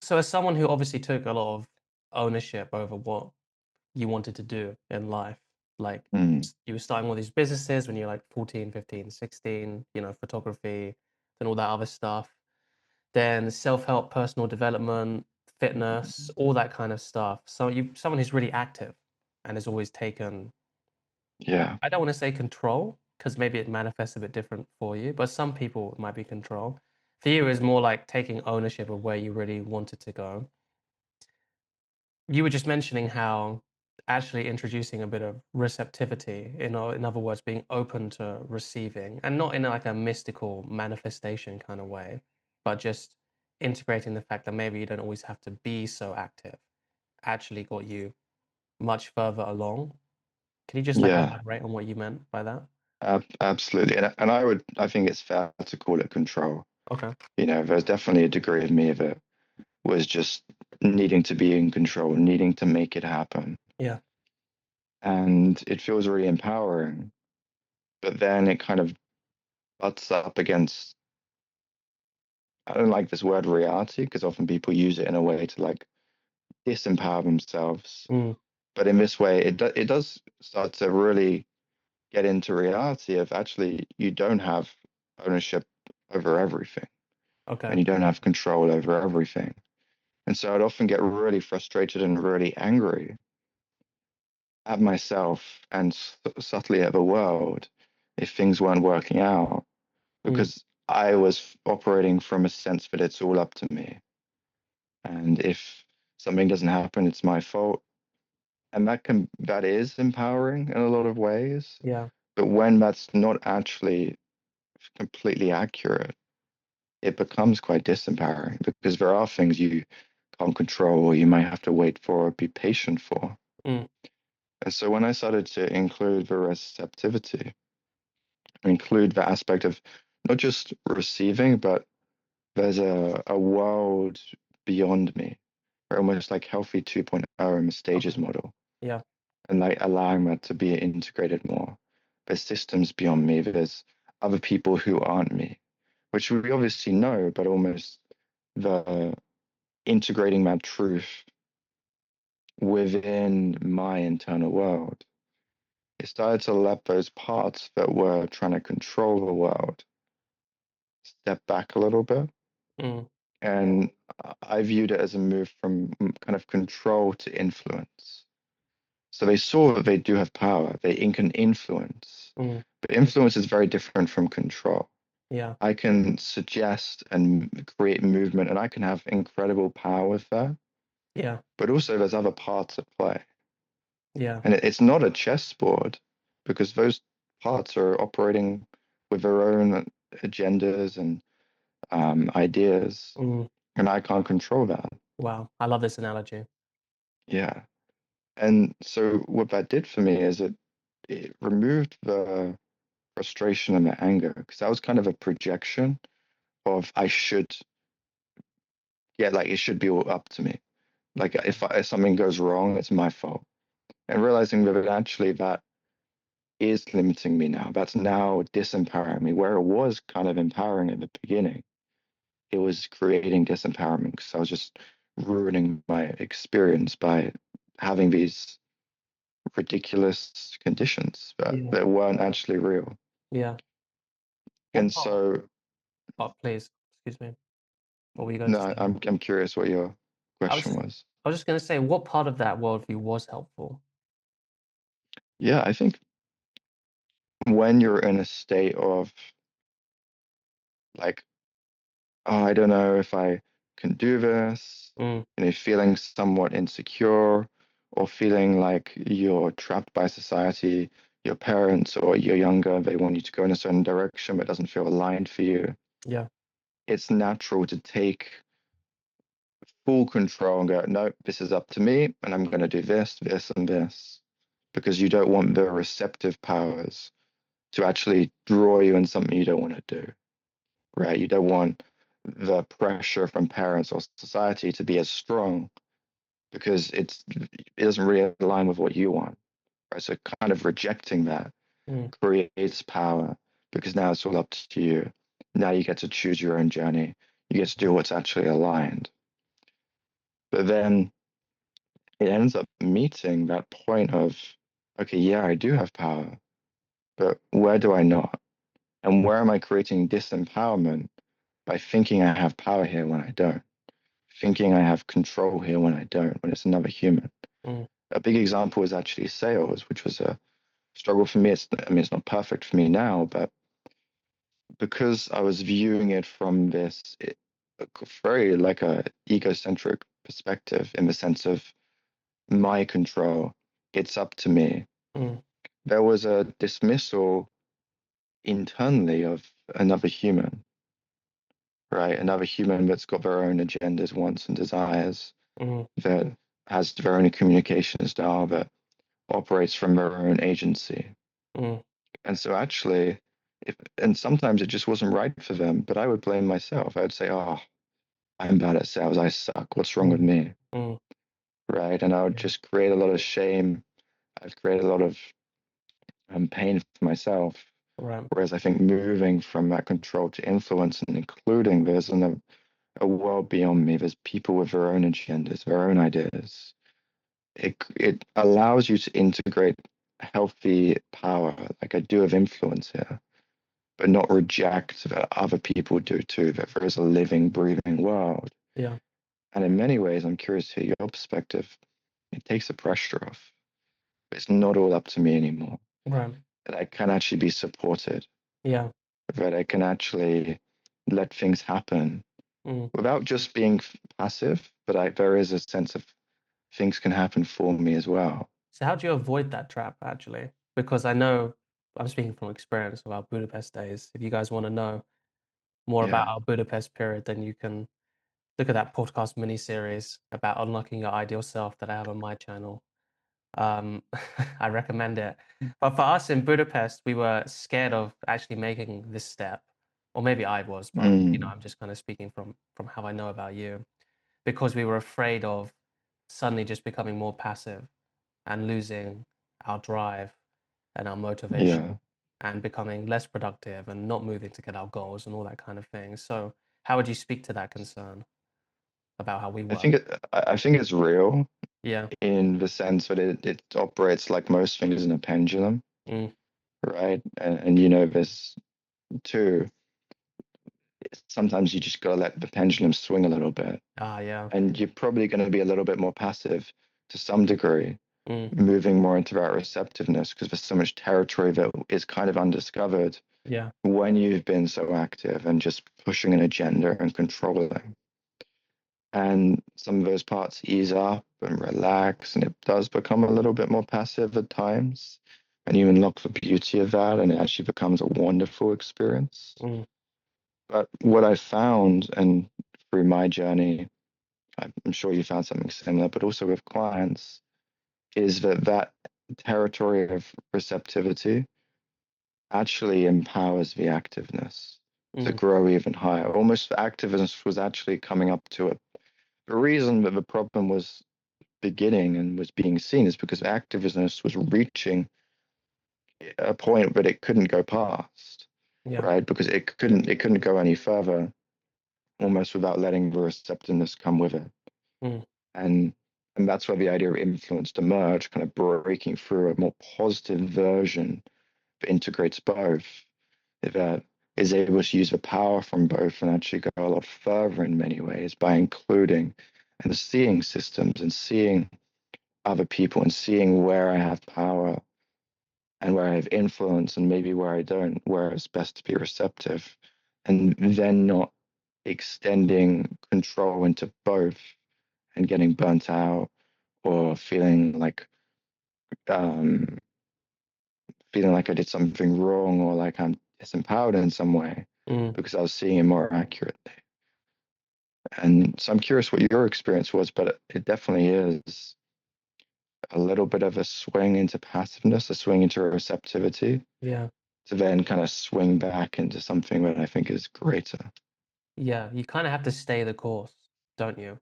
So as someone who obviously took a lot of ownership over what you wanted to do in life, like Mm, you were starting all these businesses when you're like 14, 15, 16, photography and all that other stuff. Then self-help, personal development, fitness, all that kind of stuff. So you someone who's really active and has always taken, yeah, I don't want to say control because maybe it manifests a bit different for you, but some people it might be control. For you, it's more like taking ownership of where you really wanted to go. You were just mentioning how actually introducing a bit of receptivity, in other words, being open to receiving, and not in like a mystical manifestation kind of way, but just integrating the fact that maybe you don't always have to be so active, actually got you much further along. Can you just like yeah, elaborate on what you meant by that? absolutely. And I think it's fair to call it control. Okay. There's definitely a degree of me that was just needing to be in control, needing to make it happen. Yeah. And it feels really empowering, but then it kind of butts up against, I don't like this word reality because often people use it in a way to like disempower themselves. Mm, But in this way, it does start to really get into reality of actually you don't have ownership over everything and okay. you don't have control over everything. And so I'd often get really frustrated and really angry at myself and subtly at the world if things weren't working out Mm, because I was operating from a sense that it's all up to me. And if something doesn't happen, it's my fault. And that is empowering in a lot of ways. yeah. But when that's not actually completely accurate, it becomes quite disempowering because there are things you can't control or you might have to wait for or be patient for. Mm, And so when I started to include the receptivity, include the aspect of not just receiving, but there's a world beyond me, or almost like healthy 2.0 in the stages okay. model, Yeah. and like allowing that to be integrated more. There's systems beyond me, there's other people who aren't me, which we obviously know, but almost the integrating that truth within my internal world. It started to let those parts that were trying to control the world step back a little bit. Mm, And I viewed it as a move from kind of control to influence. So they saw that they do have power, they can influence. mm, But influence is very different from control. yeah. I can suggest and create movement, and I can have incredible power with that. Yeah. But also, there's other parts at play. Yeah. And it's not a chessboard because those parts are operating with their own agendas and ideas, Mm, and I can't control that. wow. I love this analogy. Yeah. And so what that did for me is it removed the frustration and the anger because that was kind of a projection of I should, yeah, like it should be all up to me. Like if something goes wrong, it's my fault. And realizing that actually that is limiting me now. That's now disempowering me. Where it was kind of empowering at the beginning, it was creating disempowerment because I was just ruining my experience by having these ridiculous conditions Yeah. that weren't actually real. Yeah. What And part? so, Oh, please, excuse me. What were you going to no, say? I'm curious what your I was question just was. I was just gonna say, what part of that worldview was helpful? Yeah, I think when you're in a state of like, oh, I don't know if I can do this, Mm, feeling somewhat insecure or feeling like you're trapped by society, your parents or you're younger, they want you to go in a certain direction but it doesn't feel aligned for you. yeah. It's natural to take full control and go, no, this is up to me and I'm going to do this, this, and this because you don't want the receptive powers to actually draw you in something you don't want to do, right? You don't want the pressure from parents or society to be as strong because it doesn't really align with what you want, right? So kind of rejecting that Mm, creates power because now it's all up to you. Now you get to choose your own journey. You get to do what's actually aligned. But then it ends up meeting that point of, okay, yeah, I do have power, but where do I not? And where am I creating disempowerment by thinking I have power here when I don't? Thinking I have control here when I don't, when it's another human. Mm, A big example is actually sales, which was a struggle for me. I mean, it's not perfect for me now, but because I was viewing it from a very like a egocentric perspective in the sense of my control, it's up to me. mm, There was a dismissal internally of another human, right? Another human that's got their own agendas, wants, and desires, mm, that has their own communication style, that operates from their own agency. mm, And so actually, and sometimes it just wasn't right for them, but I would blame myself. I would say, oh, I'm bad at sales. I suck. What's wrong with mm, me? mm, Right. And I would yeah, just create a lot of shame. I'd create a lot of pain for myself. right, Whereas I think moving from that control to influence and including a world beyond me, there's people with their own agendas, their own ideas. It allows you to integrate healthy power, like I do have influence here, but not reject that other people do too, that there is a living, breathing world. yeah, And in many ways, I'm curious to hear your perspective. It takes the pressure off. It's not all up to me anymore. right, That I can actually be supported, yeah, that I can actually let things happen mm. without just being passive, but there is a sense of things can happen for me as well. So how do you avoid that trap actually? Because I know I'm speaking from experience of our Budapest days. If you guys want to know more about Yeah. our Budapest period, then you can look at that podcast mini series about unlocking your ideal self that I have on my channel. Um, I recommend it. But for us in Budapest, we were scared of actually making this step, or maybe I was, but Mm, I'm just kind of speaking from how I know about you, because we were afraid of suddenly just becoming more passive and losing our drive and our motivation yeah. and becoming less productive and not moving to get our goals and all that kind of thing. So, how would you speak to that concern about how we work? I think it's real Yeah. in the sense that it operates like most things in a pendulum, Mm. right? And you know this too. Sometimes you just gotta let the pendulum swing a little bit, Ah, yeah. and you're probably going to be a little bit more passive to some degree, Mm. moving more into that receptiveness because there's so much territory that is kind of undiscovered Yeah. when you've been so active and just pushing an agenda and controlling. And some of those parts ease up and relax, and it does become a little bit more passive at times. And you unlock the beauty of that, and it actually becomes a wonderful experience. Mm. But what I found, and through my journey, I'm sure you found something similar, but also with clients, is that territory of receptivity actually empowers the activeness to Mm. grow even higher. Almost the activeness was actually coming up to it. The reason that the problem was beginning and was being seen is because activeness was reaching a point that it couldn't go past, Yeah. right? Because it couldn't go any further, almost without letting the receptiveness come with it. Mm. And and that's where the idea of influence emerged, kind of breaking through a more positive version that integrates both, that is able to use the power from both and actually go a lot further in many ways by including and seeing systems and seeing other people and seeing where I have power and where I have influence and maybe where I don't, where it's best to be receptive, and then not extending control into both and getting burnt out or um, feeling like I did something wrong or like I'm disempowered in some way Mm. because I was seeing it more accurately. And so I'm curious what your experience was, but it definitely is a little bit of a swing into passiveness, a swing into receptivity, Yeah. to then kind of swing back into something that I think is greater. Yeah. You kind of have to stay the course, don't you?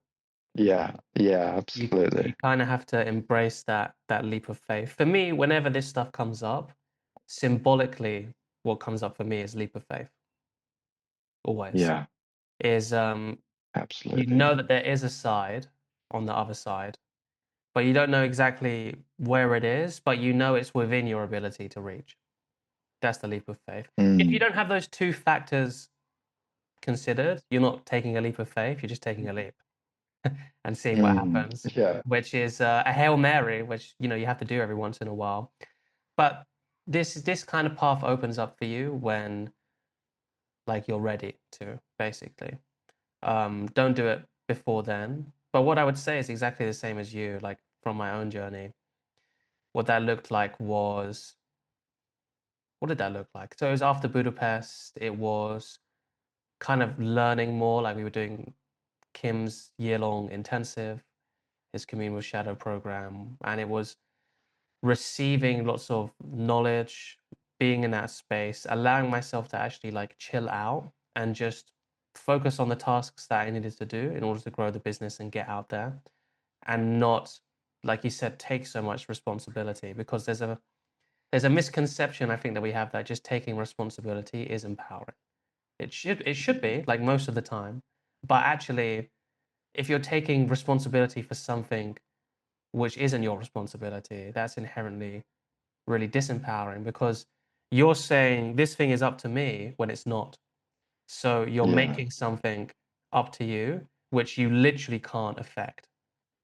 Yeah, yeah, You absolutely. kind of have to embrace that leap of faith. For me, whenever this stuff comes up, symbolically, what comes up for me is leap of faith. Always Yeah, is you absolutely. know that there is a side. on the other side, but you don't know exactly where it is, but you know it's within your ability to reach. That's the leap of faith. If you Mm, don't have those two factors considered, you're not taking a leap of faith, you're just taking a leap and seeing what happens, yeah. which is a Hail Mary, which you have to do every once in a while. But this kind of path opens up for you when like you're ready to, basically. Don't do it before then. But what I would say is exactly the same as you, like from my own journey. What that looked like was, what did that look like? So it was after Budapest. It was kind of learning more, like we were doing Kim's year-long intensive, his Commune with Shadow program, and it was receiving lots of knowledge, being in that space, allowing myself to actually like chill out and just focus on the tasks that I needed to do in order to grow the business and get out there, and not, like you said, take so much responsibility, because there's a misconception I think that we have that just taking responsibility is empowering. It should be like most of the time, but actually, if you're taking responsibility for something which isn't your responsibility, that's inherently really disempowering, because you're saying this thing is up to me when it's not. So you're Yeah. making something up to you which you literally can't affect.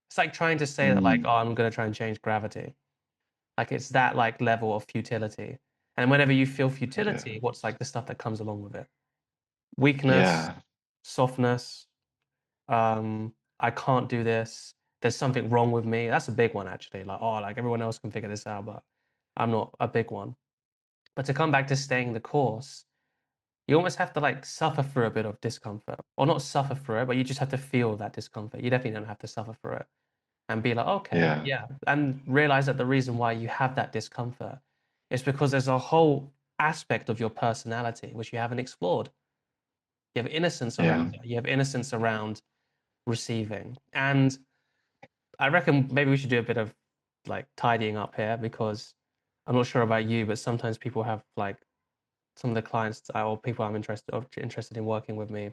It's like trying to say that like, oh, Mm, I'm going to try and change gravity. Like it's that like level of futility. And whenever you feel yeah. futility, what's like the stuff that comes along with it? Weakness, Yeah. softness, I can't do this. There's something wrong with me. That's a big one actually. Like, oh, like everyone else can figure this out, but I'm not, a big one. But to come back to staying the course, you almost have to like suffer through a bit of discomfort, or not suffer through it, but you just have to feel that discomfort. You definitely don't have to suffer through it, and be like, okay, Yeah. yeah, and realize that the reason why you have that discomfort is because there's a whole aspect of your personality which you haven't explored. You have innocence Yeah. around it. You have innocence around receiving. And I reckon maybe we should do a bit of like tidying up here, because I'm not sure about you, but sometimes people have like some of the clients or people I'm interested in working with me,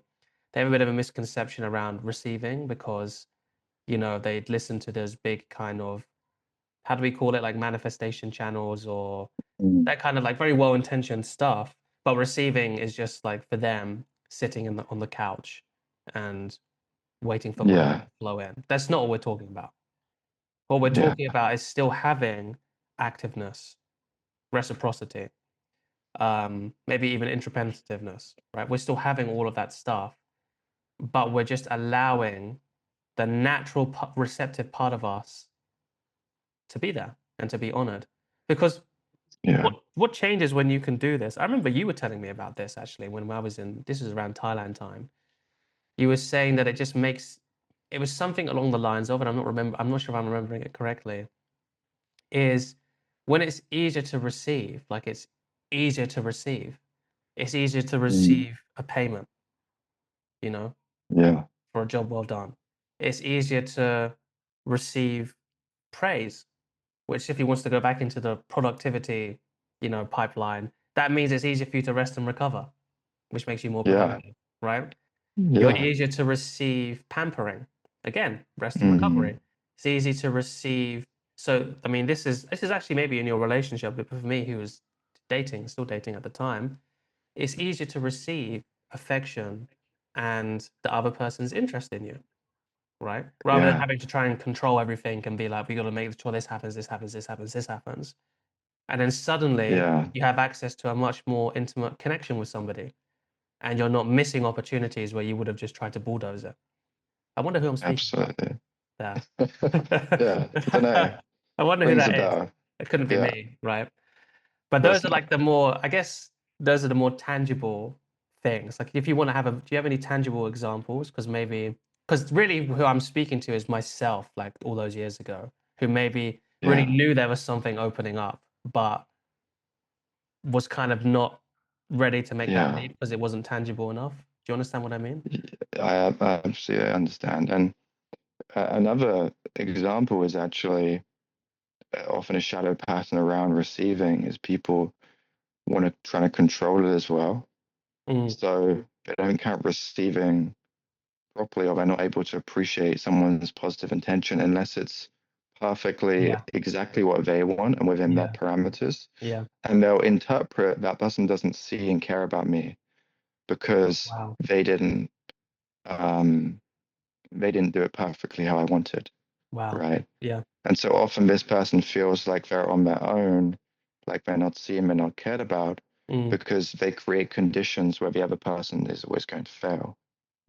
they have a bit of a misconception around receiving, because they'd listen to those big kind of, how do we call it, like manifestation channels, or Mm, that kind of like very well-intentioned stuff, but receiving is just like for them sitting on the couch and waiting for money yeah. to flow in. That's not what we're talking about. What we're Yeah. talking about is still having activeness, reciprocity, maybe even introspectiveness, right? We're still having all of that stuff, but we're just allowing the natural receptive part of us to be there and to be honored. Because Yeah. what changes when you can do this? I remember you were telling me about this actually when I was in, this is around Thailand time. You were saying that it just makes, it was something along the lines of, and I'm not sure if I'm remembering it correctly, is when it's easier to receive, like it's easier to receive. It's easier to Mm, receive a payment, you know, yeah. for a job well done. It's easier to receive praise, which if he wants to go back into the productivity, pipeline, that means it's easier for you to rest and recover, which makes you more Yeah. productive, right? You're Yeah. easier to receive pampering. Again, rest and Mm, recovery. It's easy to receive. So, I mean, this is actually maybe in your relationship, but for me, who was dating, still dating at the time, it's easier to receive affection and the other person's interest in you, right? Rather than yeah. having to try and control everything and be like, we got to make sure this happens, this happens, this happens, this happens. And then suddenly Yeah. you have access to a much more intimate connection with somebody, and you're not missing opportunities where you would have just tried to bulldoze it. I wonder who I'm speaking about Absolutely. there. Yeah. I don't know. I wonder who Rings a that is. bell. It couldn't be Yeah. me, right? Of But course those are not. like the more, I guess, those are the more tangible things. Like if you want to have do you have any tangible examples? Because really who I'm speaking to is myself, like all those years ago, who maybe really Yeah. knew there was something opening up, but was kind of not ready to make that Yeah. leap because it wasn't tangible enough. Do you understand what I mean? I absolutely understand. And another example is actually often a shadow pattern around receiving is people want to try to control it as well. Mm, So they don't count receiving properly, or they're not able to appreciate someone's positive intention unless it's perfectly Yeah. exactly what they want and within their Yeah. parameters. Yeah. And they'll interpret that person doesn't see and care about me because Wow. um they didn't do it perfectly how I wanted, Wow. right? Yeah. And so often this person feels like they're on their own, like they're not seen, they're not cared about, Mm. because they create conditions where the other person is always going to fail,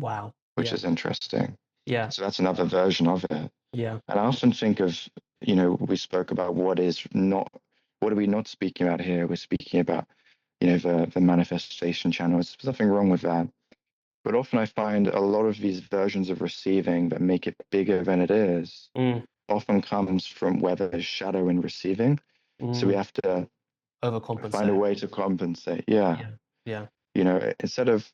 Wow. which Yeah. is interesting. Yeah. So that's another version of it. Yeah. And I often think of, we spoke about what are we not speaking about here? We're speaking about, the manifestation channels. There's nothing wrong with that. But often I find a lot of these versions of receiving that make it bigger than it is Mm. often comes from where there's shadow in receiving. So we Mm. have to find a Overcompensate. way to compensate. Yeah. Yeah. Yeah. Instead of,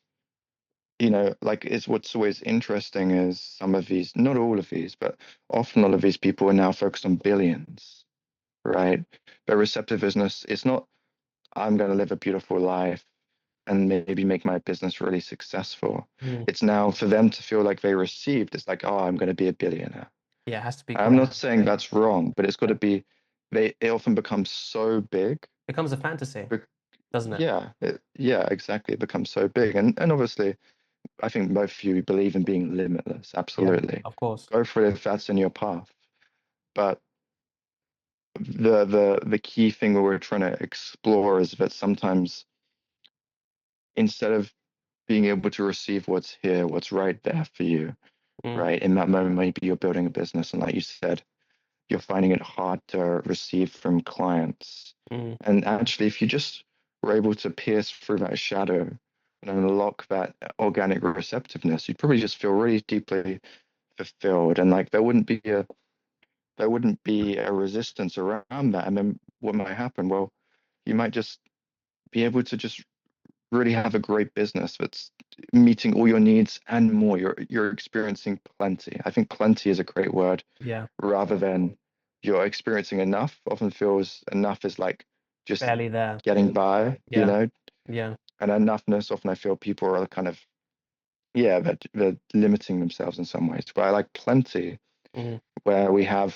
like it's what's always interesting is some of these, not all of these, but often all of these people are now focused on billions, right? But receptive business, it's not, I'm going to live a beautiful life and maybe make my business really successful. Mm. It's now for them to feel like they received, it's like, oh, I'm going to be a billionaire. Yeah. It has to be I'm not grand. saying that's wrong, but it's got Yeah. to be, it often becomes so big. Becomes a fantasy, Bec- doesn't it? yeah, yeah, exactly. It becomes so big. And obviously, I think both of you believe in being limitless. Yeah. Absolutely. Of course. Go for it if that's in your path. But the key thing that we're trying to explore is that sometimes instead of being able to receive what's here, what's right there for you, Mm. right? In that moment, maybe you're building a business, and like you said, you're finding it hard to receive from clients. Mm. And actually, if you just were able to pierce through that shadow and unlock that organic receptiveness, you'd probably just feel really deeply fulfilled. And like there wouldn't be a resistance around that. And then what might happen? Well, you might just be able to just really have a great business that's meeting all your needs and more. You're experiencing plenty. I think plenty is a great word Yeah. rather than you're experiencing enough. Often feels enough is like just Barely there. getting by, Yeah. Yeah. and enoughness often I feel people are kind of, yeah, they're limiting themselves in some ways. But I like plenty Mm. where we have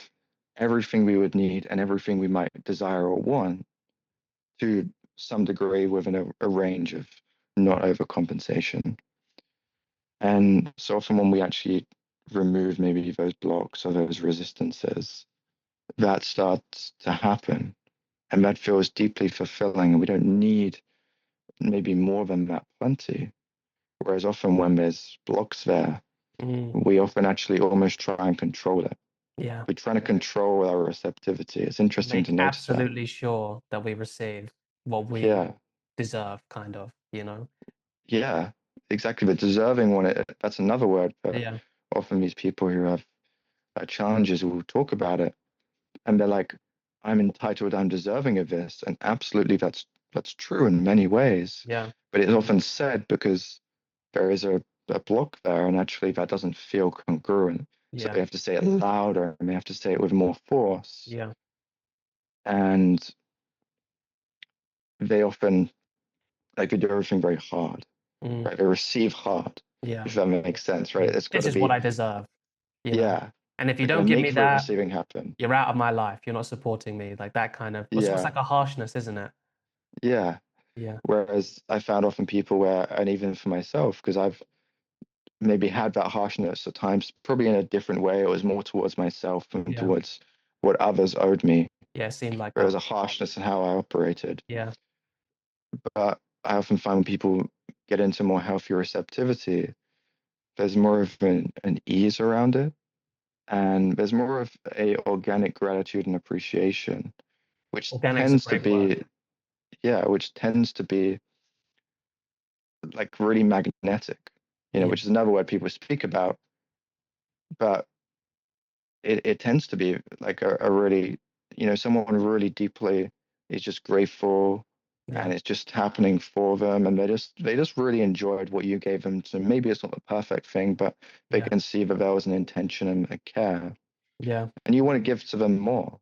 everything we would need and everything we might desire or want to some degree within a range of not overcompensation. And so often when we actually remove maybe those blocks or those resistances, that starts to happen. And that feels deeply fulfilling. And we don't need maybe more than that plenty. Whereas often when there's blocks there, Mm. we often actually almost try and control it. Yeah. We're trying to control our receptivity. It's interesting Make to notice that. absolutely sure that we receive what we Yeah, deserve, kind of, you know? yeah, exactly. The deserving one, that's another word for Yeah. often these people who have challenges will talk about it. And they're like, I'm entitled, I'm deserving of this. And absolutely that's true in many ways. Yeah. But it's often said because there is a block there, and actually that doesn't feel congruent. So Yeah. they have to say it louder and they have to say it with more force. Yeah. And they often like they do everything very hard, Mm. right? They receive hard, Yeah. if that makes sense, right? Mm. It's got This to is what be, I deserve, you know? yeah, And if you they're don't going to give make me the that, receiving happen. you're out of my life. You're not supporting me. Like that kind of, it's almost Yeah, like a harshness, isn't it? yeah. Yeah. Whereas I found often people where, and even for myself, because I've maybe had that harshness at times, probably in a different way. It was more towards myself and Yeah. towards what others owed me. Yeah. It seemed like There that. was a harshness in how I operated. Yeah. But I often find when people get into more healthy receptivity, there's more of an ease around it. And there's more of a organic gratitude and appreciation, which Organic's a tends to great word. be, yeah, which tends to be like really magnetic, Yeah. which is another word people speak about. But it tends to be like a really, someone really deeply is just grateful Yeah. and it's just happening for them. And they just really enjoyed what you gave them. So maybe it's not the perfect thing, but they Yeah. can see that there was an intention and a care. Yeah. And you want to give to them more.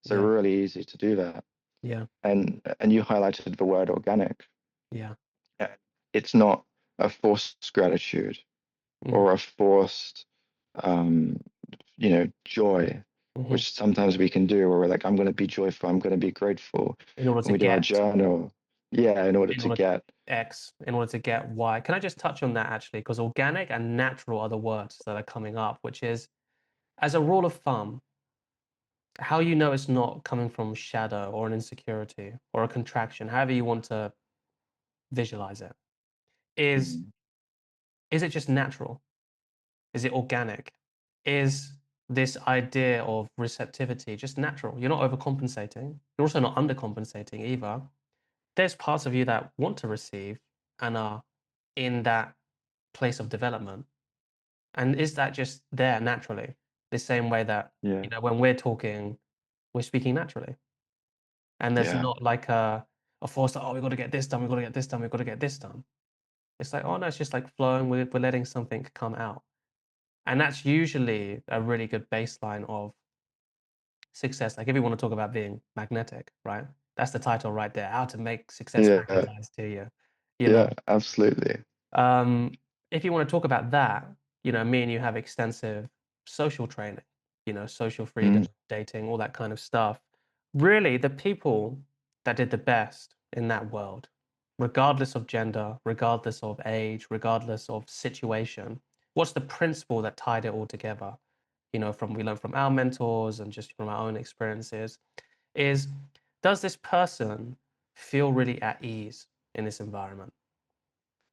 So Yeah. really easy to do that. Yeah. And you highlighted the word organic. Yeah. Uh, It's not a forced gratitude. Mm. or a forced, um, joy, Hmm. which sometimes we can do, where we're like, I'm going to be joyful, I'm going to be grateful. In order When to we do our get, journal, yeah, in order in to order get, X, in order to get Y. Can I just touch on that actually? Because organic and natural are the words that are coming up, which is, as a rule of thumb, how you know it's not coming from shadow or an insecurity or a contraction, however you want to visualize it, is mm, is it just natural? Is it organic? Is this idea of receptivity just natural? You're not overcompensating. You're also not undercompensating either. There's parts of you that want to receive and are in that place of development. And is that just there naturally? The same way that, yeah, when we're talking, we're speaking naturally. And there's yeah, not like a force that, oh, we've got to get this done, we've got to get this done, we've got to get this done. It's like, oh no, it's just like flowing, we're letting something come out. And that's usually a really good baseline of success. Like if you want to talk about being magnetic, right? That's the title right there. How to make success yeah, magnetize to you. You yeah, know, absolutely. if you want to talk about that, me and you have extensive social training, social freedom, Mm, dating, all that kind of stuff. Really, the people that did the best in that world, regardless of gender, regardless of age, regardless of situation, what's the principle that tied it all together? From we learn from our mentors and just from our own experiences, is does this person feel really at ease in this environment?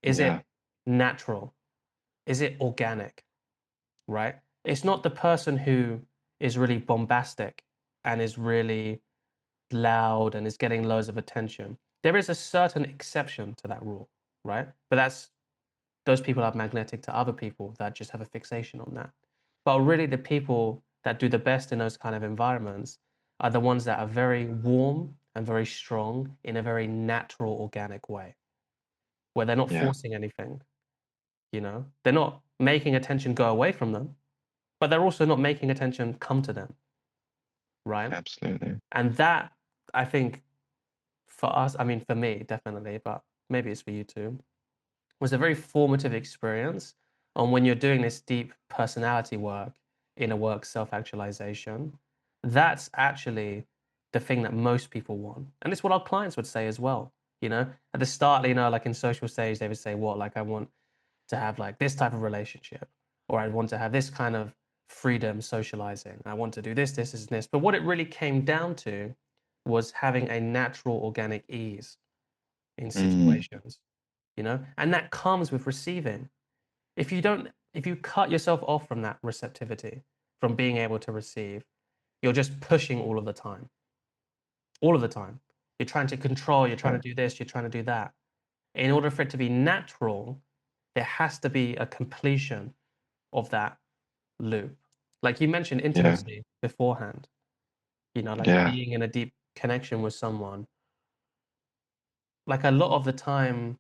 Is it yeah, natural? Is it organic? Right? It's not the person who is really bombastic and is really loud and is getting loads of attention. There is a certain exception to that rule, right? But those people are magnetic to other people that just have a fixation on that. But really, the people that do the best in those kind of environments are the ones that are very warm and very strong in a very natural, organic way, where they're not yeah, forcing anything. They're not making attention go away from them, but they're also not making attention come to them, right? absolutely. And that, I think, for us, I mean, for me, definitely, but maybe it's for you too, was a very formative experience on when you're doing this deep personality work in a work self-actualization. That's actually the thing that most people want. And it's what our clients would say as well. At the start, like in social stage, they would say, what, like, I want to have like this type of relationship, or I want to have this kind of freedom socializing. I want to do this, and this. But what it really came down to was having a natural, organic ease in Mm, situations, and that comes with receiving. If you cut yourself off from that receptivity, from being able to receive, you're just pushing all of the time, all of the time. You're trying to control, you're trying yeah, to do this, you're trying to do that. In order for it to be natural, there has to be a completion of that loop. Like you mentioned yeah, intimacy beforehand, like yeah, being in a deep connection with someone. Like a lot of the time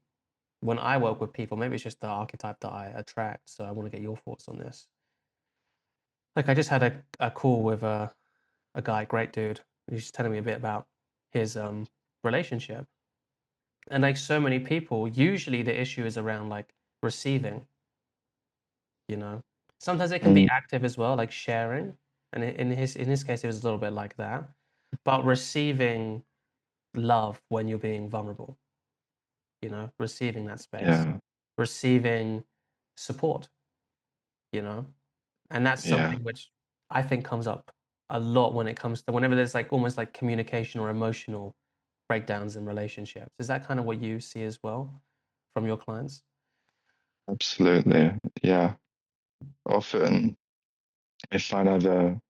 when I work with people, maybe it's just the archetype that I attract. So I want to get your thoughts on this. Like I just had a call with a guy, great dude. He's just telling me a bit about his relationship. And like so many people, usually the issue is around like receiving, you know. Sometimes it can be mm, active as well, like sharing. And in his case, it was a little bit like that. But receiving love when you're being vulnerable, receiving that space, yeah, receiving support, you know, and that's yeah, something which I think comes up a lot when it comes to whenever there's like almost like communication or emotional breakdowns in relationships. Is that kind of what you see as well from your clients? absolutely. Yeah. Often I find either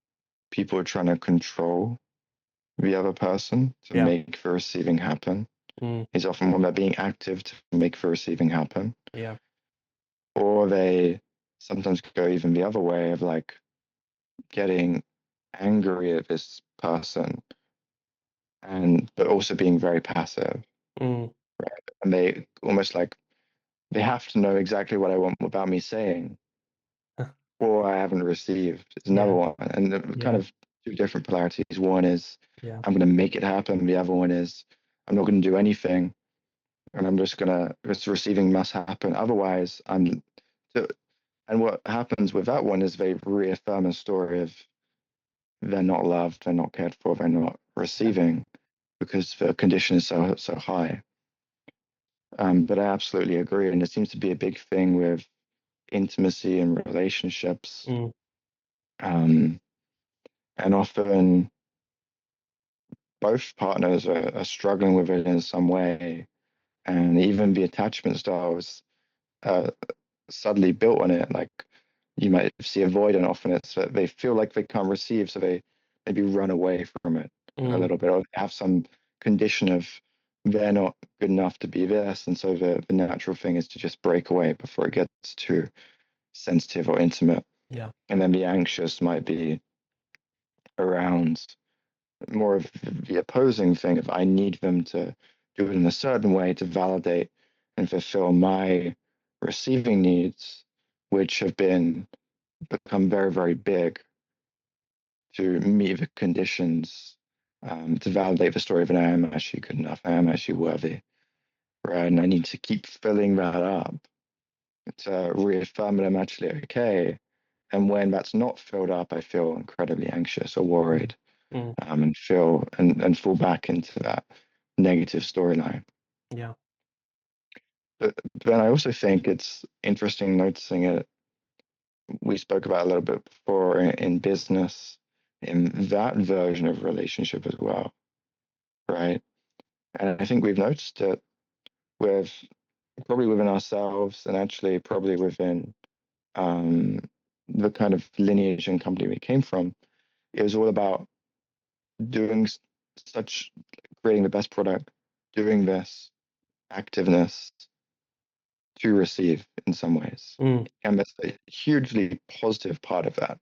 people are trying to control the other person to Yeah. make the receiving happen. Mm, Is often when they're being active to make the receiving happen. yeah. Or they sometimes go even the other way of like getting angry at this person and but also being very passive. Mm, And they almost like they have to know exactly what I want without me saying, or I haven't received. It's another yeah. one. And the kind Yeah. of two different polarities. One is Yeah. I'm gonna make it happen. The other one is I'm not gonna do anything and I'm just gonna this receiving must happen. Otherwise I'm And what happens with that one is they reaffirm a story of they're not loved, they're not cared for, they're not Yeah. receiving because the condition is so high. But I absolutely agree, and it seems to be a big thing with intimacy and relationships. Mm, Um, and often both partners are struggling with it in some way, and even the attachment styles are subtly built on it. Like you might see avoidant often it's that they feel like they can't receive, so they maybe run away from it a mm, little bit, or have some condition of they're not good enough to be this, and so the natural thing is to just break away before it gets too sensitive or intimate. yeah. And then the anxious might be around more of the opposing thing of I need them to do it in a certain way to validate and fulfill my receiving needs, which have been become very, very big to meet the conditions, to validate the story of an I am actually good enough, I am actually worthy, right? And I need to keep filling that up to reaffirm that I'm actually okay. And when that's not filled up, I feel incredibly anxious or Mm, worried, mm, and feel and fall back into that negative storyline. yeah. But then I also think it's interesting noticing it. We spoke about a little bit before in business, in that version of relationship as well, right? And I think we've noticed it with probably within ourselves and actually probably within um, the kind of lineage and company we came from. It was all about doing such, creating the best product, doing this activeness to receive in some ways. Mm, And that's a hugely positive part of that,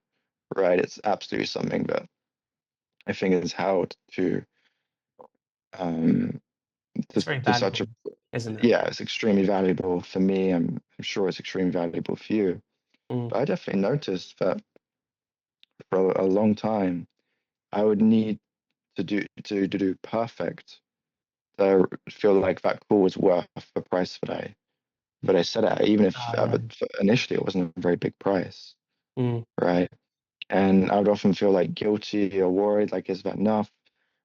right? It's absolutely something that I think is held um, it's very to such valuable, a, isn't it? yeah, it's extremely valuable for me. I'm sure it's extremely valuable for you. Mm, But I definitely noticed that for a long time, I would need to do perfect to feel like that call was worth the price that I set at, even if yeah. initially it wasn't a very big price, Mm, right? And I would often feel like guilty or worried, like, is that enough?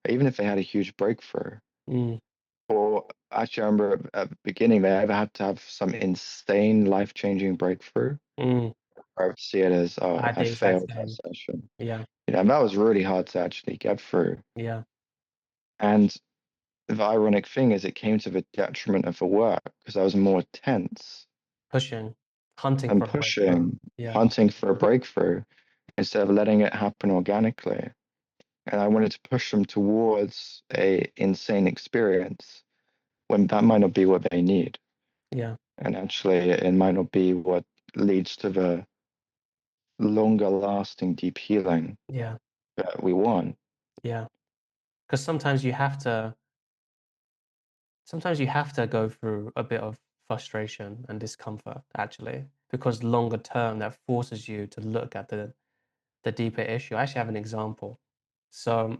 Even if they had a huge breakthrough. mm, Or actually, I remember at the beginning, they ever had to have some insane life changing breakthrough. mm. I would see it as, I oh, had I the exact failed that same. session. Yeah, And that was really hard to actually get through. yeah. And the ironic thing is, it came to the detriment of the work because I was more tense Pushing, hunting and for a breakthrough. pushing, Yeah, hunting for a breakthrough instead of letting it happen organically. And I wanted to push them towards a insane experience when that might not be what they need. yeah, And actually, it might not be what leads to the longer lasting deep healing yeah, that we want. yeah. Because sometimes you have to go through a bit of frustration and discomfort, actually, because longer term, that forces you to look at the deeper issue. I actually have an example. So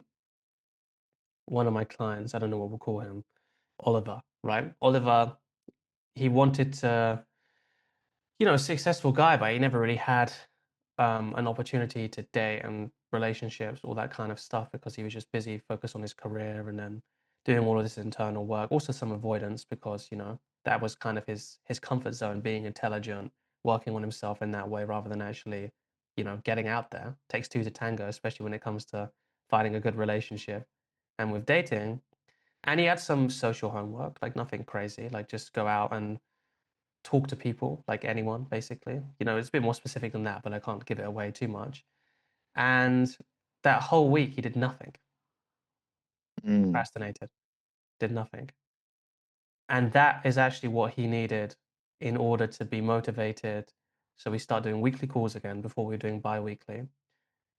one of my clients, I don't know what we'll call him, Oliver, right? Oliver, he wanted to, successful guy, but he never really had an opportunity to date and relationships, all that kind of stuff, because he was just busy, focused on his career, and then doing all of this internal work. Also, some avoidance because that was kind of his comfort zone, being intelligent, working on himself in that way, rather than actually, getting out there. Takes two to tango, especially when it comes to finding a good relationship, and with dating. And he had some social homework, like nothing crazy, like just go out and talk to people like anyone, basically. It's a bit more specific than that, but I can't give it away too much. And that whole week, he did nothing, Mm, procrastinated, did nothing. And that is actually what he needed in order to be motivated. So we start doing weekly calls again before we were doing bi-weekly,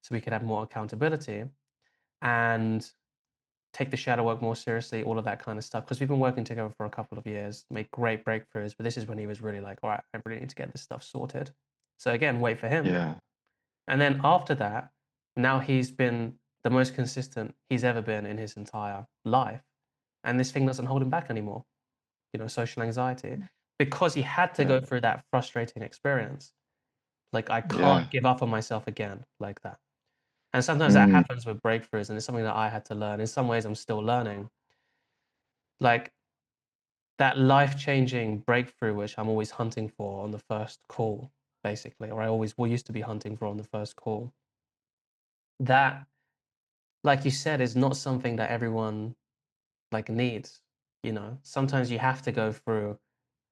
so we could have more accountability and take the shadow work more seriously, all of that kind of stuff. Because we've been working together for a couple of years, made great breakthroughs, but this is when he was really like, all right, I really need to get this stuff sorted. So again, wait for him. yeah. And then after that, now he's been the most consistent he's ever been in his entire life. And this thing doesn't hold him back anymore, social anxiety, because he had to Yeah. go through that frustrating experience. Like, I Yeah. can't give up on myself again like that. And sometimes that Mm, happens with breakthroughs, and it's something that I had to learn. In some ways, I'm still learning. Like, that life-changing breakthrough, which I'm always hunting for on the first call, basically, or I always well, used to be hunting for on the first call. That, like you said, is not something that everyone, like, needs, you know? Sometimes you have to go through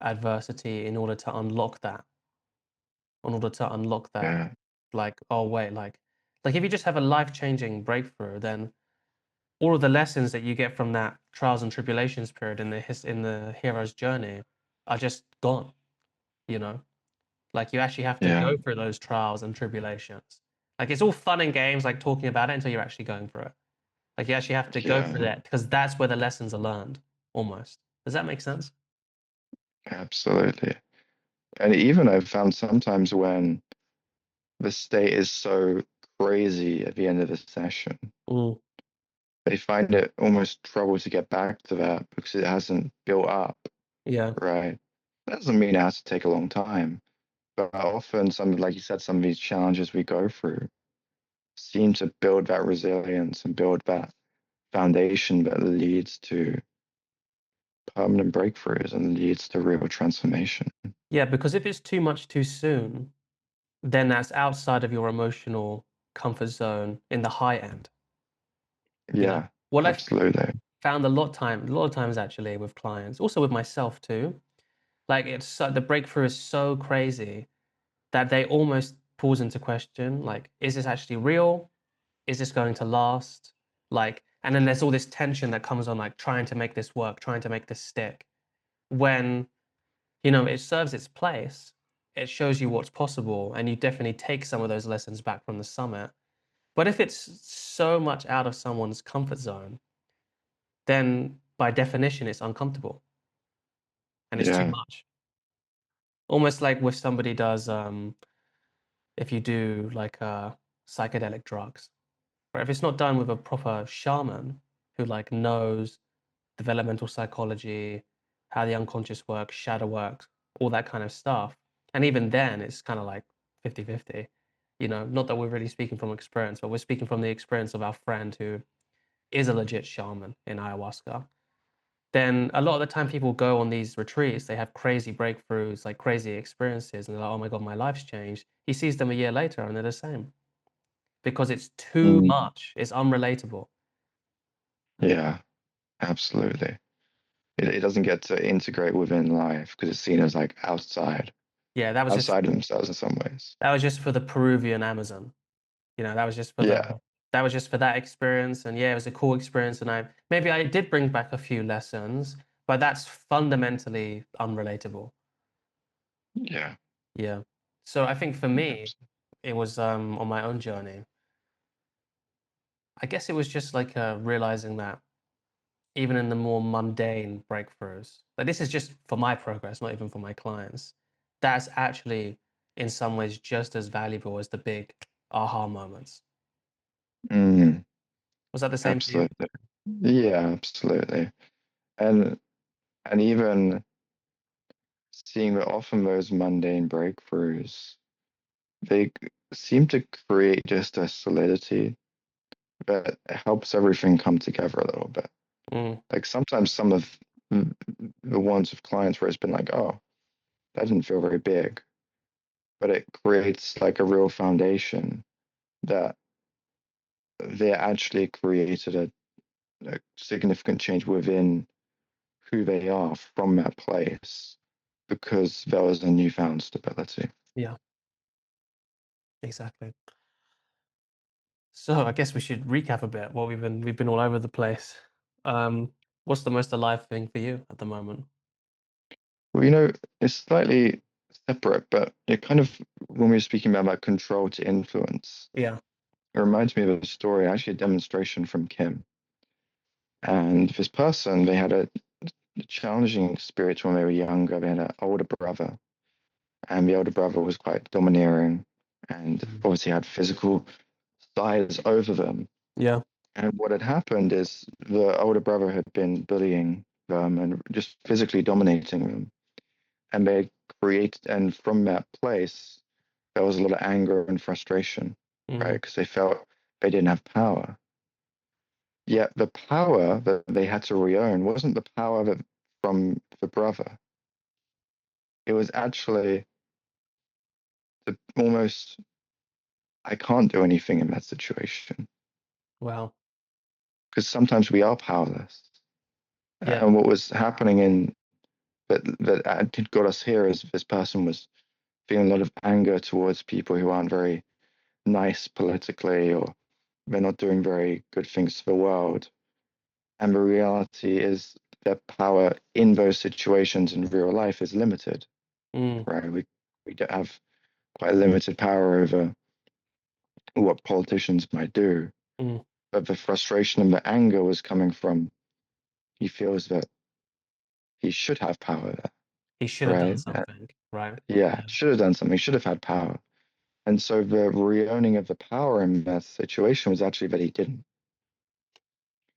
adversity in order to unlock that, yeah. like, "Oh, wait," like, if you just have a life-changing breakthrough, then all of the lessons that you get from that trials and tribulations period in the hero's journey are just gone, you know? Like, you actually have to Yeah. go through those trials and tribulations. Like, it's all fun and games, like, talking about it until you're actually going through it. Like, you actually have to go through Yeah. that because that's where the lessons are learned, almost. Does that make sense? Absolutely. And even I've found sometimes when the state is so crazy at the end of the session, Mm, they find it almost trouble to get back to that because it hasn't built up, yeah. right? That doesn't mean it has to take a long time, but often like you said, some of these challenges we go through seem to build that resilience and build that foundation that leads to permanent breakthroughs and leads to real transformation. Yeah, because if it's too much too soon, then that's outside of your emotional comfort zone in the high end, you know? Yeah, What I've absolutely. found a lot of times actually with clients, also with myself too, like, the breakthrough is so crazy that they almost pulls into question, like, "Is this actually real? Is this going to last?" Like, and then there's all this tension that comes on, like, trying to make this work, trying to make this stick, when, you know, it serves its place. It shows you what's possible, and you definitely take some of those lessons back from the summit. But if it's so much out of someone's comfort zone, then by definition, it's uncomfortable and it's too Yeah. much. Almost like if somebody does, if you do like psychedelic drugs, but if it's not done with a proper shaman who like knows developmental psychology, how the unconscious works, shadow works, all that kind of stuff. And even then, it's kind of like 50-50. You know, not that we're really speaking from experience, but we're speaking from the experience of our friend who is a legit shaman in ayahuasca. Then a lot of the time people go on these retreats, they have crazy breakthroughs, like crazy experiences, and they're like, oh my God, my life's changed. He sees them a year later and they're the same because it's too Mm, much. It's unrelatable. yeah, absolutely. It doesn't get to integrate within life because it's seen as like Yeah, outside of themselves in some ways. that was just for the Peruvian Amazon. You know, Yeah, that was just for that experience, and yeah, it was a cool experience, and I did bring back a few lessons, but that's fundamentally unrelatable. yeah, Yeah. So I think for me, abs- it was, on my own journey, I guess it was just like, realizing that even in the more mundane breakthroughs, like this is just for my progress, not even for my clients, that's actually in some ways just as valuable as the big aha moments. mm, Was that the same for you? absolutely. Yeah, absolutely. And and even seeing that often those mundane breakthroughs, they seem to create just a solidity that helps everything come together a little bit. Mm, Like sometimes some of the ones with clients where it's been like, oh, that didn't feel very big, but it creates like a real foundation that they actually created a significant change within who they are from that place because there was a newfound stability. yeah, exactly. So I guess we should recap a bit. What we've been all over the place. Um, what's the most alive thing for you at the moment? Well, it's slightly separate, but it kind of, when we were speaking about control to influence, Yeah. it reminds me of a story, actually a demonstration from Kim. And this person, they had a challenging experience when they were younger. They had an older brother, and the older brother was quite domineering and Mhm. obviously had physical sides over them. Yeah. And what had happened is the older brother had been bullying them and just physically dominating them. And they created, and from that place, there was a lot of anger and frustration, right? Mm. Because they felt they didn't have power. Yet the power that they had to re-own wasn't the power that from the brother. It was actually almost, I can't do anything in that situation Wow. because sometimes we are powerless. Yeah. And what was happening in that got us here is this person was feeling a lot of anger towards people who aren't very nice politically, or they're not doing very good things to the world. And the reality is that power in those situations in real life is limited, Mm. right? We don't have quite limited power over what politicians might do. Mm. But the frustration and the anger was coming from he feels that he should have power there, He should have done right? something, right? Yeah, Yeah. should have done something, should have had power. And so the re-owning of the power in that situation was actually that he didn't.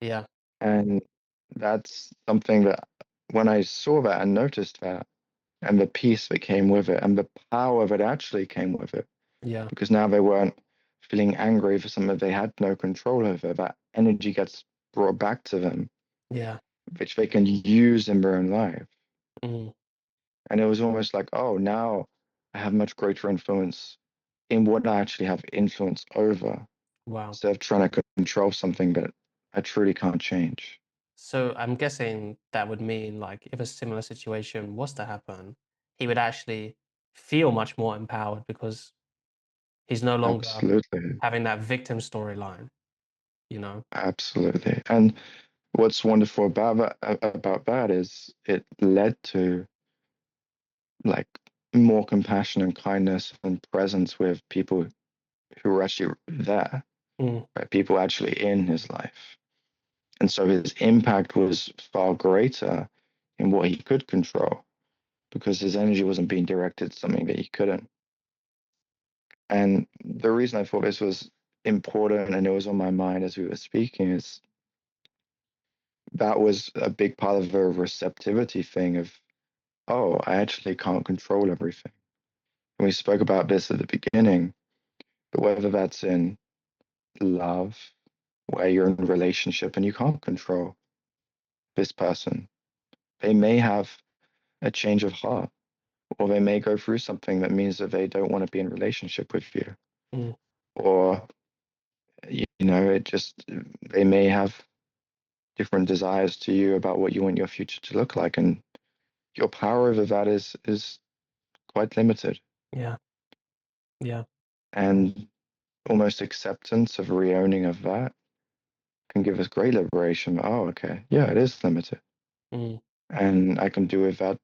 Yeah. And that's something that when I saw that and noticed that, and the peace that came with it, and the power that actually came with it, Yeah. because now they weren't feeling angry for something they had no control over, that energy gets brought back to them, Yeah. which they can use in their own life. Mm. And it was almost like, oh, now I have much greater influence in what I actually have influence over, Wow. instead of trying to control something that I truly can't change. So I'm guessing that would mean like if a similar situation was to happen, he would actually feel much more empowered because he's no longer Absolutely. having that victim storyline, you know? Absolutely. And what's wonderful about that is it led to like more compassion and kindness and presence with people who were actually there, Mm. right? People actually in his life. And so his impact was far greater in what he could control because his energy wasn't being directed to something that he couldn't. And the reason I thought this was important and it was on my mind as we were speaking is that was a big part of the receptivity thing of, oh, I actually can't control everything. And we spoke about this at the beginning, but whether that's in love, where you're in a relationship and you can't control this person, they may have a change of heart, or they may go through something that means that they don't want to be in a relationship with you, Mm. or it just they may have different desires to you about what you want your future to look like, and your power over that is quite limited. Yeah. Yeah. And almost acceptance of re-owning of that can give us great liberation. Oh, okay, yeah, it is limited, Mm. and I can do with that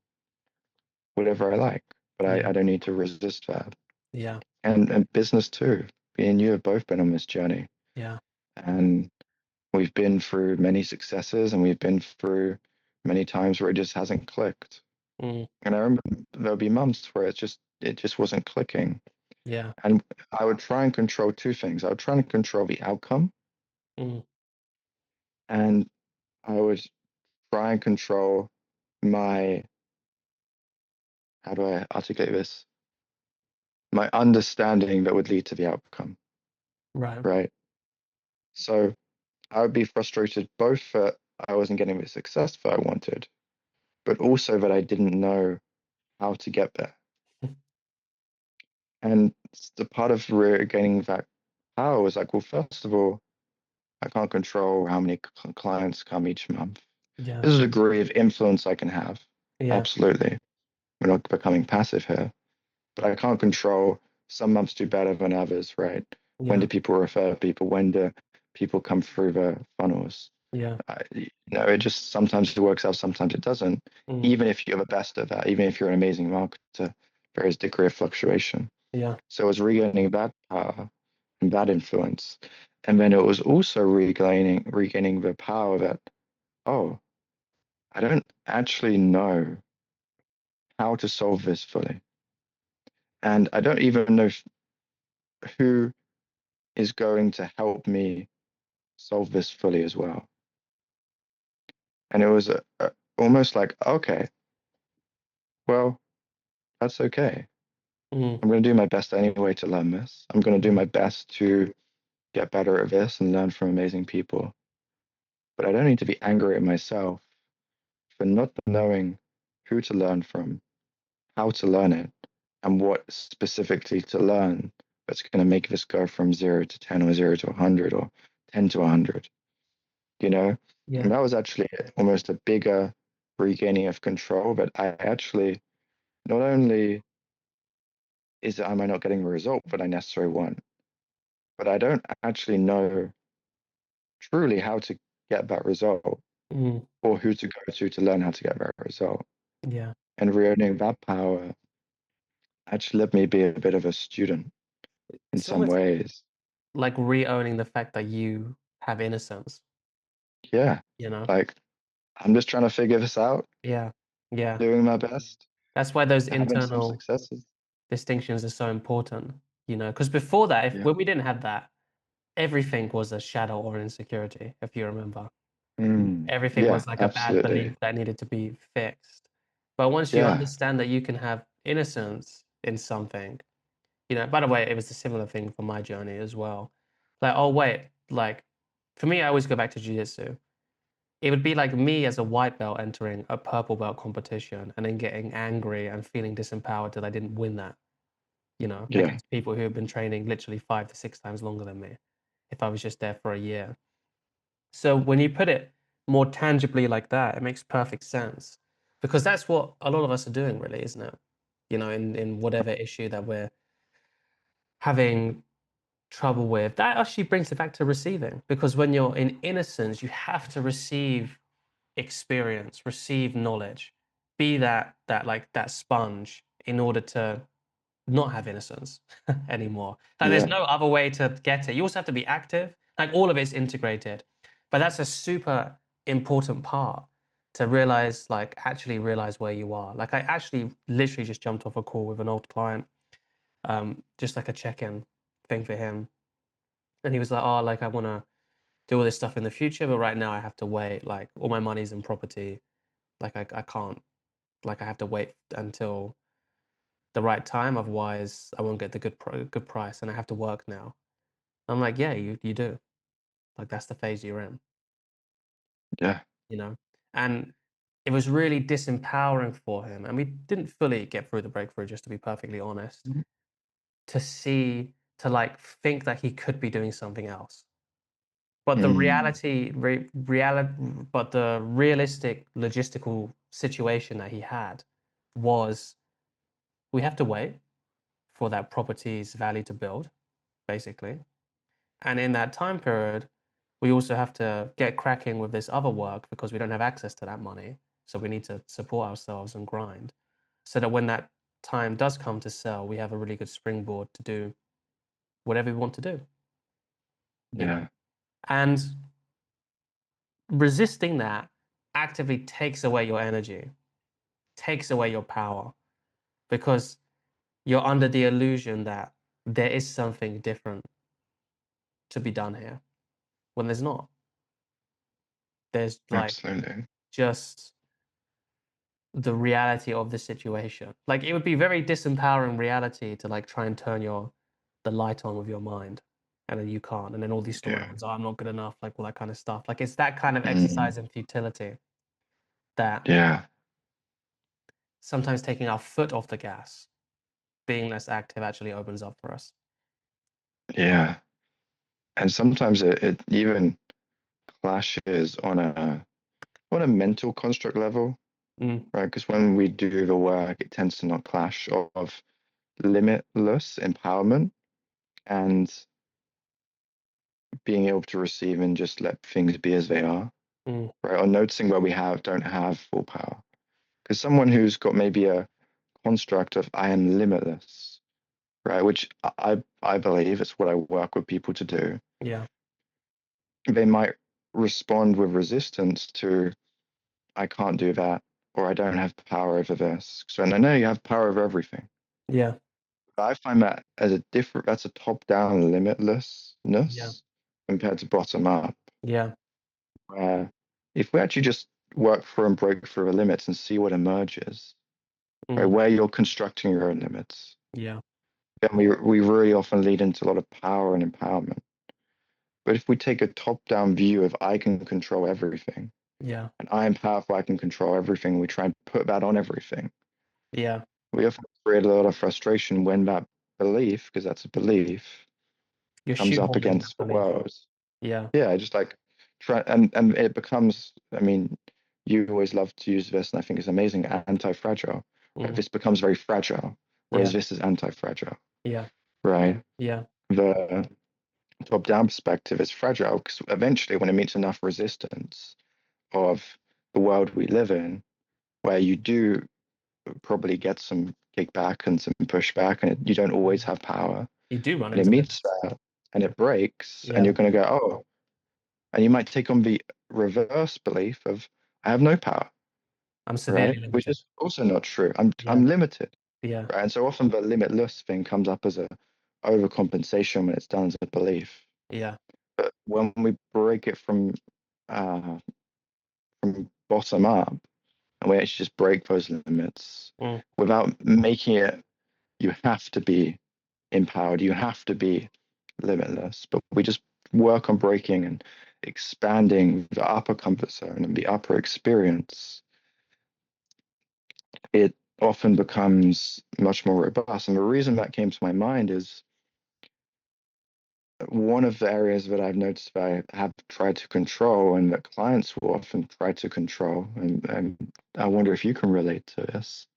whatever I like, but I Yeah. don't need to resist that. Yeah. And business too. Me and you have both been on this journey, Yeah. and we've been through many successes, and we've been through many times where it just hasn't clicked. Mm. And I remember there'll be months where it just wasn't clicking. Yeah. And I would try and control two things. I would try and control the outcome, Mm. and I would try and control my, how do I articulate this? My understanding that would lead to the outcome, Right. right? So I would be frustrated both that I wasn't getting the success that I wanted, but also that I didn't know how to get there. And the part of regaining that power was like, well, first of all, I can't control how many clients come each month. Yeah. There's a degree of influence I can have. Yeah. Absolutely. We're not becoming passive here, but I can't control some months do better than others, right? When Yeah. do people refer people? When do people come through the funnels? Yeah. It just sometimes it works out, sometimes it doesn't. Mm. Even if you're the best at that, even if you're an amazing marketer, there is degree of fluctuation. Yeah. So it was regaining that power and that influence. And then it was also regaining the power that, oh, I don't actually know how to solve this fully. And I don't even know who is going to help me solve this fully as well. And it was almost like, okay, well, that's okay. Mm, I'm going to do my best anyway to learn this. I'm going to do mm, my best to get better at this and learn from amazing people. But I don't need to be angry at myself for not knowing who to learn from, how to learn it, and what specifically to learn that's going to make this go from 0 to 10 or 0 to 100 or 10 to 100, you know? yeah. And that was actually almost a bigger regaining of control. But I actually, not only is it am I not getting the result that I necessarily want, but I don't actually know truly how to get that result Mm, or who to go to learn how to get that result. yeah. And reowning that power actually let me be a bit of a student in It's some almost ways. like re-owning the fact that you have innocence, Yeah, you know? like I'm just trying to figure this out, Yeah. Yeah. doing my best, That's why those having some internal successes. distinctions are so important, you know, because before that, if Yeah. when we didn't have that, everything was a shadow or insecurity, if you remember. Everything Yeah, was like a bad absolutely. belief that needed to be fixed. But once you Yeah. understand that you can have innocence in something, you know, by the way, it was a similar thing for my journey as well. Like, oh wait, like for me, I always go back to jiu-jitsu. It would be like me as a white belt entering a purple belt competition and then getting angry and feeling disempowered that I didn't win that, you know, Yeah. against people who have been training literally 5 to 6 times longer than me if I was just there for a year. So when you put it more tangibly like that, it makes perfect sense because that's what a lot of us are doing, really, isn't it? You know, in whatever issue that we're having trouble with, that actually brings it back to receiving because when you're in innocence, you have to receive experience, receive knowledge, be that like that sponge in order to not have innocence anymore. Like there's Yeah. no other way to get it. You also have to be active. Like all of it's integrated. But that's a super important part to realize, like actually realize where you are. Like I actually literally just jumped off a call with an old client, just like a check-in thing for him. And he was like, oh, like I want to do all this stuff in the future, but right now I have to wait. Like all my money's in property. Like I can't, like I have to wait until the right time. Otherwise, I won't get the good price, and I have to work now. I'm like, yeah, you do. Like that's the phase you're in, Yeah. you know. And it was really disempowering for him, and we didn't fully get through the breakthrough, just to be perfectly honest. To see, to like think that he could be doing something else, but the Mm. but the realistic logistical situation that he had was we have to wait for that property's value to build, basically. And in that time period, we also have to get cracking with this other work because we don't have access to that money. So we need to support ourselves and grind so that when that time does come to sell, we have a really good springboard to do whatever we want to do, you know? Yeah. And resisting that actively takes away your energy, takes away your power because you're under the illusion that there is something different to be done here when there's not. There's like Absolutely. just the reality of the situation. Like it would be very disempowering reality to like try and turn the light on with your mind, and then you can't. And then all these Yeah. storylines, oh, I'm not good enough, like all that kind of stuff. Like it's that kind of Mm. exercise in futility that Yeah. sometimes taking our foot off the gas, being less active actually opens up for us. Yeah. And sometimes it even clashes on a mental construct level, Mm, right? Because when we do the work, it tends to not clash of limitless empowerment and being able to receive and just let things be as they are, mm, right? Or noticing where we don't have full power. Because someone who's got maybe a construct of I am limitless, right? Which I believe it's what I work with people to do. yeah, They might respond with resistance to I can't do that or I don't have power over this. So and I know you have power over everything. yeah, But I find that as a different that's a top-down yeah, limitlessness compared to bottom up, yeah, where if we actually just work through and break through the limits and see what emerges, right, mm, where you're constructing your own limits. Yeah. then we really often lead into a lot of power and empowerment. But if we take a top-down view of I can control everything Yeah. and I am powerful, I can control everything, we try and put that on everything. Yeah. We often create a lot of frustration when that belief, because that's a belief, You're comes up shoehorning that against the belief. world. Yeah. Yeah, just like try and it becomes, I mean, you always love to use this, and I think it's amazing, anti-fragile. Right? Mm. This becomes very fragile, whereas Yeah. this is anti-fragile, Yeah. right? Yeah. The top-down perspective is fragile because eventually, when it meets enough resistance of the world we live in, where you do probably get some kickback and some pushback, and you don't always Mm. have power, You do run and it into meets limits. that, and it breaks, and Yeah. you're going to go, oh, and you might take on the reverse belief of I have no power, I'm right? severely Which limited. is also not true. I'm Yeah. limited, Yeah. right? And so often the limitless thing comes up as a overcompensation when it's done as a belief. Yeah. But when we break it from bottom up and we actually just break those limits Mm. without making it, you have to be empowered, you have to be limitless. But we just work on breaking and expanding the upper comfort zone and the upper experience, it often becomes much more robust. And the reason that came to my mind is one of the areas that I've noticed that I have tried to control and that clients will often try to control, and I wonder if you can relate to this,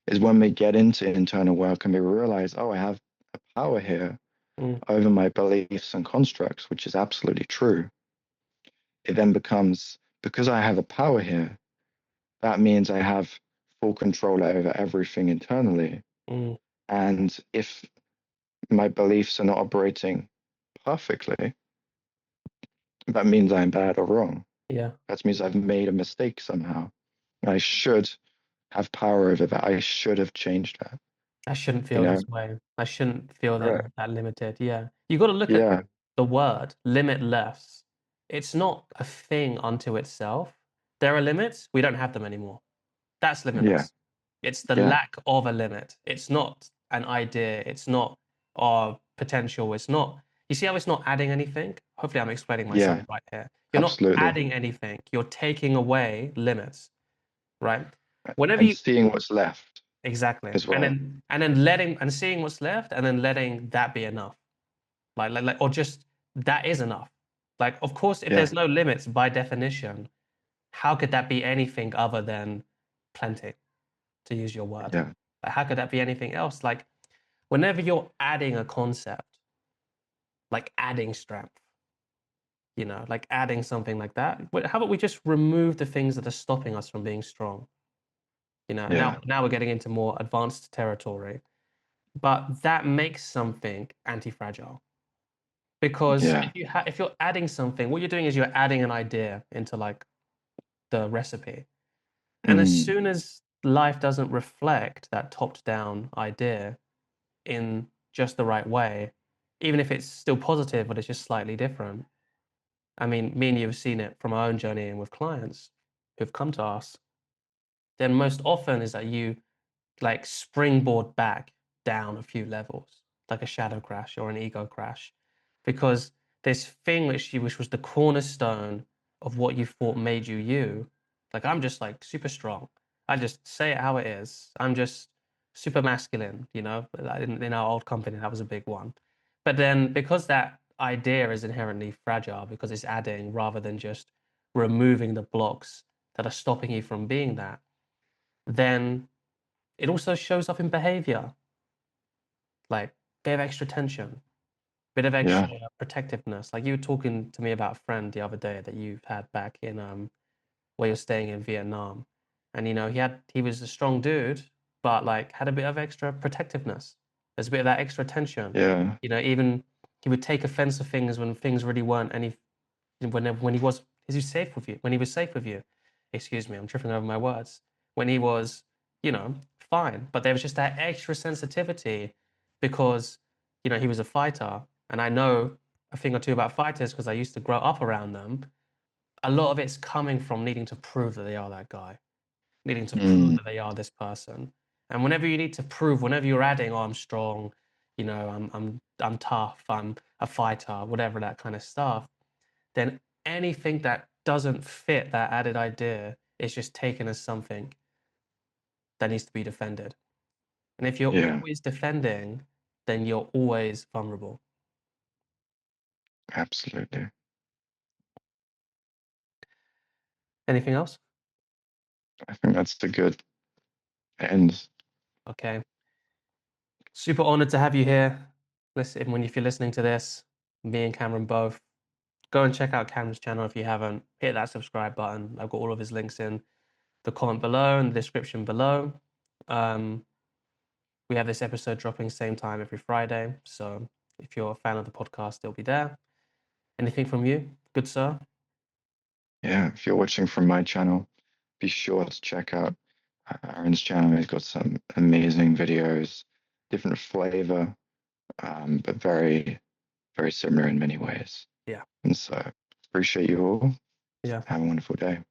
is when they get into internal work and they realize, oh, I have a power here Mm. over my beliefs and constructs, which is absolutely true. It then becomes, because I have a power here, that means I have full control over everything internally. Mm. And if my beliefs are not operating perfectly, that means I'm bad or wrong. Yeah. That means I've made a mistake somehow. I should have power over that. I should have changed that, I shouldn't you feel know? this way. I shouldn't feel Right. that limited. Yeah. You got to look at Yeah. the word limitless. It's not a thing unto itself. There are limits. We don't have them anymore. That's Yeah. limitless. It's the Yeah. lack of a limit. It's not an idea. It's not our potential. It's not. You see how it's not adding anything? Hopefully, I'm explaining myself Yeah. right here. You're not Absolutely. adding anything. You're taking away limits, right? Whenever And you seeing what's left exactly, as well. and then letting and seeing what's left, and then letting that be enough. Or just that is enough. Like, of course, if Yeah. there's no limits by definition, how could that be anything other than plenty? To use your word. Yeah. Like, how could that be anything else? Like, whenever you're adding a concept, like adding strength, like adding something like that, how about we just remove the things that are stopping us from being strong? Yeah. Now we're getting into more advanced territory, but that makes something anti-fragile because Yeah. if you're adding something, what you're doing is you're adding an idea into like the recipe, and as Mm. soon as life doesn't reflect that topped down idea in just the right way, even if it's still positive, but it's just slightly different. I mean, me and you have seen it from our own journey and with clients who've come to us. Then most often is that you like springboard back down a few levels, like a shadow crash or an ego crash, because this thing which was the cornerstone of what you thought made you you, like I'm just like super strong. I just say it how it is. I'm just super masculine, Like in our old company, that was a big one. But then because that idea is inherently fragile because it's adding rather than just removing the blocks that are stopping you from being that, then it also shows up in behavior, like bit of extra tension, bit of Yeah. extra protectiveness. Like you were talking to me about a friend the other day that you've had back in where you're staying in Vietnam. And he was a strong dude, but like had a bit of extra protectiveness. There's a bit of that extra tension. Yeah. Even he would take offense of things when things really weren't any when he was safe with you, when he was safe with you. Excuse me, I'm tripping over my words. When he was, fine. But there was just that extra sensitivity because, he was a fighter. And I know a thing or two about fighters because I used to grow up around them. A lot of it's coming from needing to prove that they are that guy, needing to prove Mm. that they are this person. And whenever you need to prove, whenever you're adding, "Oh, I'm strong, you know, I'm tough, I'm a fighter," whatever that kind of stuff, then anything that doesn't fit that added idea is just taken as something that needs to be defended. And if you're Yeah, always defending, then you're always vulnerable. absolutely. Anything else? I think that's the good end. Okay. Super honored to have you here. Listen, when if you're listening to this, me and Cameron both, go and check out Cameron's channel if you haven't. Hit that subscribe button. I've got all of his links in the comment below and the description below. Um, we have this episode dropping same time every Friday. So if you're a fan of the podcast, it'll be there. Anything from you, good sir? Yeah, if you're watching from my channel, be sure to check out Aaron's channel. He's got some amazing videos, different flavor, but very, very similar in many ways. Yeah. And so appreciate you all. Yeah. Have a wonderful day.